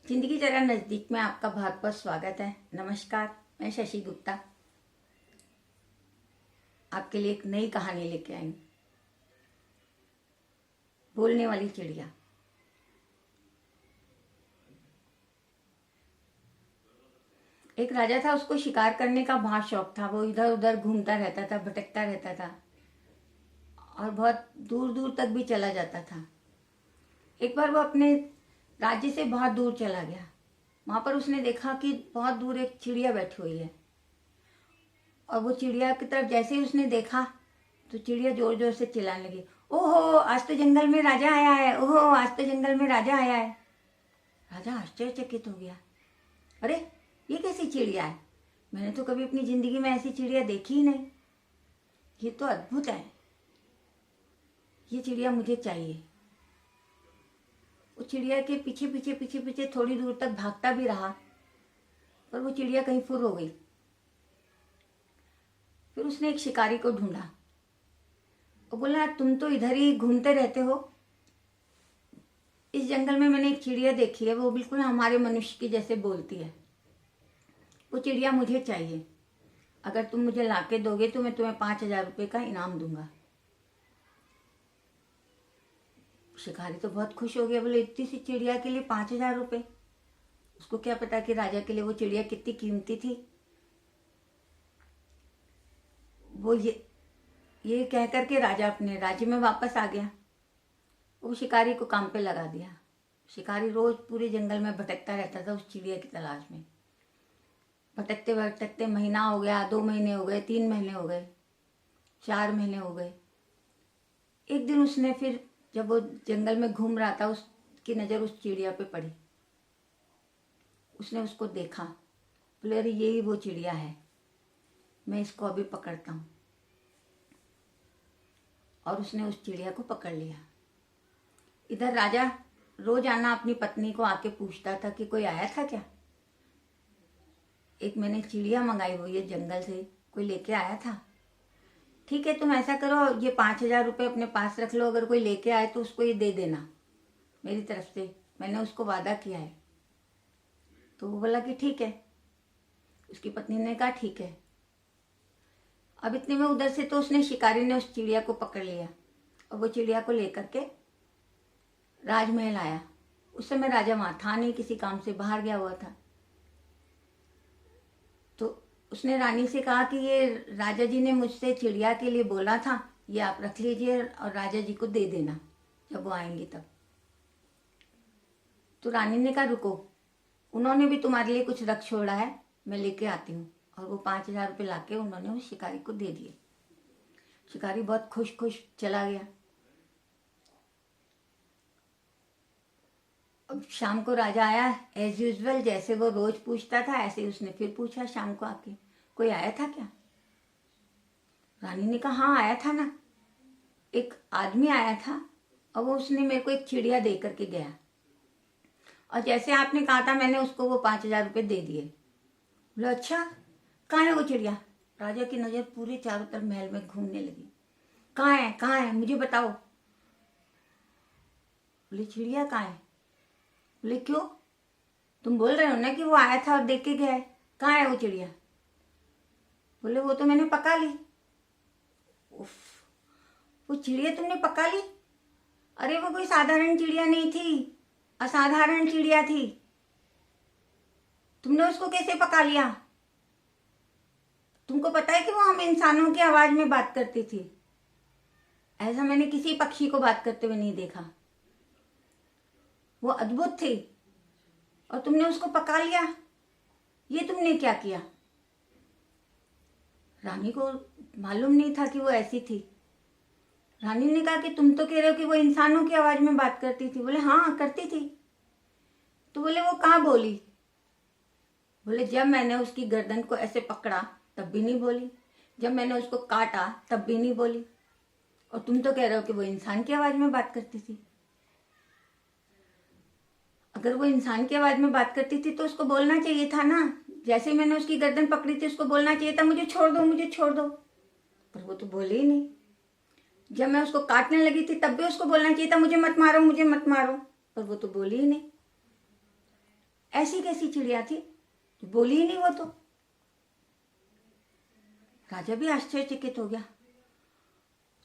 जिंदगी जरा नजदीक में आपका बहुत बहुत स्वागत है। नमस्कार, मैं शशि गुप्ता आपके लिए एक नई कहानी लेके आई। बोलने वाली चिड़िया। एक राजा था, उसको शिकार करने का बहुत शौक था। वो इधर उधर घूमता रहता था, भटकता रहता था और बहुत दूर दूर तक भी चला जाता था। एक बार वो अपने राज्य से बहुत दूर चला गया। वहां पर उसने देखा कि बहुत दूर एक चिड़िया बैठी हुई है और वो चिड़िया की तरफ जैसे ही उसने देखा तो चिड़िया जोर जोर से चिल्लाने लगी, ओहो आज तो जंगल में राजा आया है, ओहो आज तो जंगल में राजा आया है। राजा आश्चर्यचकित हो गया, अरे ये कैसी चिड़िया है? मैंने तो कभी अपनी जिंदगी में ऐसी चिड़िया देखी ही नहीं। ये तो अद्भुत है, ये चिड़िया मुझे चाहिए। वो चिड़िया के पीछे पीछे पीछे पीछे थोड़ी दूर तक भागता भी रहा, पर वो चिड़िया कहीं फुर हो गई। फिर उसने एक शिकारी को ढूंढा। वो बोला, तुम तो इधर ही घूमते रहते हो, इस जंगल में मैंने एक चिड़िया देखी है, वो बिल्कुल हमारे मनुष्य की जैसे बोलती है। वो चिड़िया मुझे चाहिए, अगर तुम मुझे लाके दोगे तो मैं तुम्हें 5,000 रुपये का इनाम दूंगा। शिकारी तो बहुत खुश हो गया, बोले इतनी सी चिड़िया के लिए 5,000 रुपये। उसको क्या पता कि राजा के लिए वो चिड़िया कितनी कीमती थी। वो ये कह करके राजा अपने राज्य में वापस आ गया। वो शिकारी को काम पे लगा दिया। शिकारी रोज पूरे जंगल में भटकता रहता था उस चिड़िया की तलाश में। भटकते भटकते महीना हो गया, 2 महीने हो गए, 3 महीने हो गए, 4 महीने हो गए। एक दिन उसने फिर जब वो जंगल में घूम रहा था, उसकी नज़र उस चिड़िया पे पड़ी। उसने उसको देखा, बोले अरे यही वो चिड़िया है, मैं इसको अभी पकड़ता हूँ। और उसने उस चिड़िया को पकड़ लिया। इधर राजा रोजाना अपनी पत्नी को आके पूछता था कि कोई आया था क्या, एक मैंने चिड़िया मंगाई हुई है जंगल से, कोई लेके आया था? ठीक है, तुम ऐसा करो, ये 5,000 रुपये अपने पास रख लो, अगर कोई लेके आए तो उसको ये दे देना मेरी तरफ से, मैंने उसको वादा किया है। तो वो बोला कि ठीक है। उसकी पत्नी ने कहा ठीक है। अब इतने में उधर से तो उसने शिकारी ने उस चिड़िया को पकड़ लिया और वो चिड़िया को लेकर के राजमहल आया। उस समय राजा वहां था नहीं, किसी काम से बाहर गया हुआ था। तो उसने रानी से कहा कि ये राजा जी ने मुझसे चिड़िया के लिए बोला था, ये आप रख लीजिए और राजा जी को दे देना जब वो आएंगे तब। तो रानी ने कहा रुको, उन्होंने भी तुम्हारे लिए कुछ रख छोड़ा है, मैं लेके आती हूँ। और वो 5,000 रुपये लाके उन्होंने उस शिकारी को दे दिए। शिकारी बहुत खुश खुश चला गया। अब शाम को राजा आया, एज यूजल जैसे वो रोज पूछता था ऐसे ही उसने फिर पूछा शाम को आके, कोई आया था क्या? रानी ने कहा हाँ आया था ना, एक आदमी आया था और वो उसने मेरे को एक चिड़िया दे करके गया और जैसे आपने कहा था मैंने उसको वो 5,000 रुपये दे दिए। बोले अच्छा, कहाँ है वो चिड़िया? राजा की नज़र पूरे चारों तरफ महल में घूमने लगी, कहाँ है मुझे बताओ। बोले चिड़िया कहाँ है? बोले क्यों, तुम बोल रहे हो ना कि वो आया था और देख के गया है, कहाँ है वो चिड़िया? बोले वो तो मैंने पका ली। उफ, वो चिड़िया तुमने पका ली? अरे वो कोई साधारण चिड़िया नहीं थी, असाधारण चिड़िया थी, तुमने उसको कैसे पका लिया? तुमको पता है कि वो हम इंसानों की आवाज में बात करती थी, ऐसा मैंने किसी पक्षी को बात करते हुए नहीं देखा, वो अद्भुत थी और तुमने उसको पका लिया, ये तुमने क्या किया? रानी को मालूम नहीं था कि वो ऐसी थी। रानी ने कहा कि तुम तो कह रहे हो कि वो इंसानों की आवाज में बात करती थी। बोले हाँ करती थी। तो बोले वो कहाँ बोली? बोले जब मैंने उसकी गर्दन को ऐसे पकड़ा तब भी नहीं बोली, जब मैंने उसको काटा तब भी नहीं बोली, और तुम तो कह रहे हो कि वो इंसान की आवाज में बात करती थी। अगर वो इंसान की आवाज में बात करती थी तो उसको बोलना चाहिए था ना, जैसे मैंने उसकी गर्दन पकड़ी थी उसको बोलना चाहिए था मुझे छोड़ दो मुझे छोड़ दो, पर वो तो बोले ही नहीं। जब मैं उसको काटने लगी थी तब भी उसको बोलना चाहिए था मुझे मत मारो मुझे मत मारो, पर वो तो बोली ही नहीं। ऐसी कैसी चिड़िया थी जो बोली ही नहीं वो तो। राजा भी आश्चर्यचकित हो गया,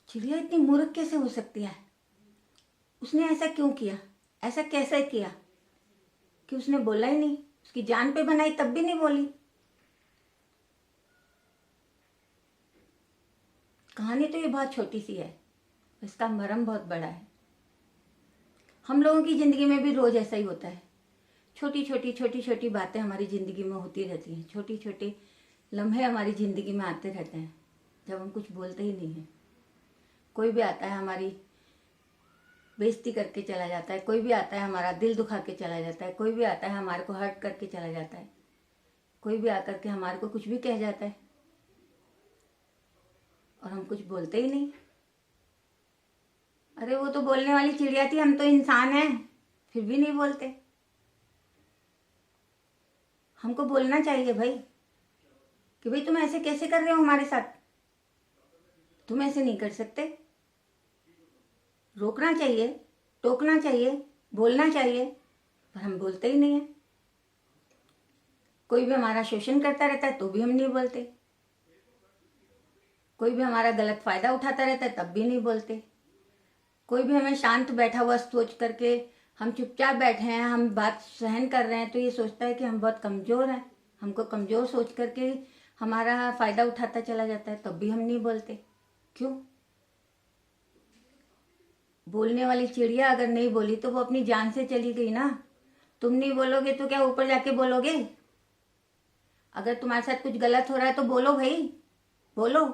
चिड़िया इतनी मूर्ख कैसे हो सकती है? उसने ऐसा क्यों किया, ऐसा कैसे किया कि उसने बोला ही नहीं? उसकी जान पे बनाई तब भी नहीं बोली। कहानी तो ये बहुत छोटी सी है, इसका मर्म बहुत बड़ा है। हम लोगों की जिंदगी में भी रोज ऐसा ही होता है। छोटी छोटी बातें हमारी जिंदगी में होती रहती हैं। छोटी छोटी लम्हे हमारी जिंदगी में आते रहते हैं जब हम कुछ बोलते ही नहीं हैं। कोई भी आता है हमारी बेइज्जती करके चला जाता है, कोई भी आता है हमारा दिल दुखा के चला जाता है, कोई भी आता है हमारे को हर्ट करके चला जाता है, कोई भी आकर के हमारे को कुछ भी कह जाता है और हम कुछ बोलते ही नहीं। अरे वो तो बोलने वाली चिड़िया थी, हम तो इंसान हैं, फिर भी नहीं बोलते। हमको बोलना चाहिए भाई कि भाई तुम ऐसे कैसे कर रहे हो हमारे साथ, तुम ऐसे नहीं कर सकते। रोकना चाहिए, टोकना चाहिए, बोलना चाहिए, पर हम बोलते ही नहीं है। कोई भी हमारा शोषण करता रहता है तो भी हम नहीं बोलते, कोई भी हमारा गलत फायदा उठाता रहता है तब भी नहीं बोलते, कोई भी हमें शांत बैठा हुआ सोच करके हम चुपचाप बैठे हैं, हम बात सहन कर रहे हैं तो ये सोचता है कि हम बहुत कमज़ोर हैं, हमको कमज़ोर सोच करके हमारा फ़ायदा उठाता चला जाता है, तब भी हम नहीं बोलते। क्यों? बोलने वाली चिड़िया अगर नहीं बोली तो वो अपनी जान से चली गई ना। तुम नहीं बोलोगे तो क्या ऊपर जाके बोलोगे? अगर तुम्हारे साथ कुछ गलत हो रहा है तो बोलो भाई, बोलो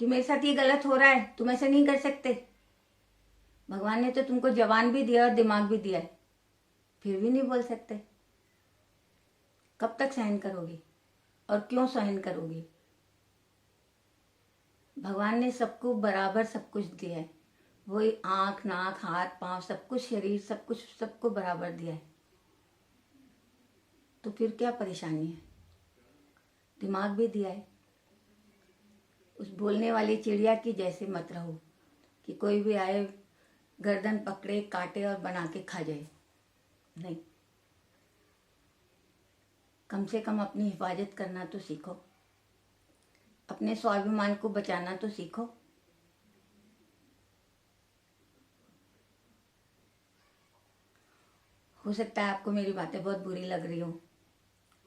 कि मेरे साथ ये गलत हो रहा है, तुम ऐसे नहीं कर सकते। भगवान ने तो तुमको जवान भी दिया और दिमाग भी दिया है, फिर भी नहीं बोल सकते। कब तक सहन करोगी और क्यों सहन करोगी? भगवान ने सबको बराबर सब कुछ दिया है, वही आँख नाक हाथ पांव सब कुछ, शरीर सब कुछ सबको बराबर दिया है, तो फिर क्या परेशानी है? दिमाग भी दिया है। उस बोलने वाली चिड़िया की जैसे मत रहो कि कोई भी आए गर्दन पकड़े काटे और बना के खा जाए। नहीं, कम से कम अपनी हिफाजत करना तो सीखो, अपने स्वाभिमान को बचाना तो सीखो। हो सकता है आपको मेरी बातें बहुत बुरी लग रही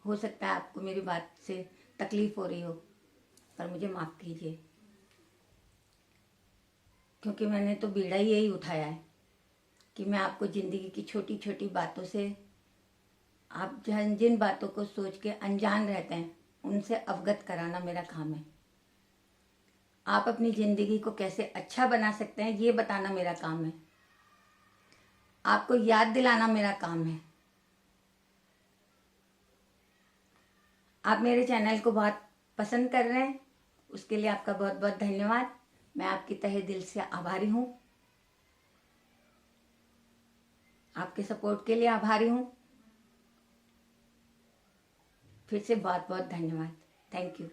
हो सकता है आपको मेरी बात से तकलीफ हो रही हो, पर मुझे माफ़ कीजिए, क्योंकि मैंने तो बीड़ा ही यही उठाया है कि मैं आपको ज़िंदगी की छोटी छोटी बातों से, आप जिन बातों को सोच के अनजान रहते हैं उनसे अवगत कराना मेरा काम है। आप अपनी ज़िंदगी को कैसे अच्छा बना सकते हैं ये बताना मेरा काम है, आपको याद दिलाना मेरा काम है। आप मेरे चैनल को बहुत पसंद कर रहे हैं, उसके लिए आपका बहुत बहुत धन्यवाद। मैं आपकी तहे दिल से आभारी हूँ, आपके सपोर्ट के लिए आभारी हूँ। फिर से बहुत बहुत धन्यवाद। Thank you.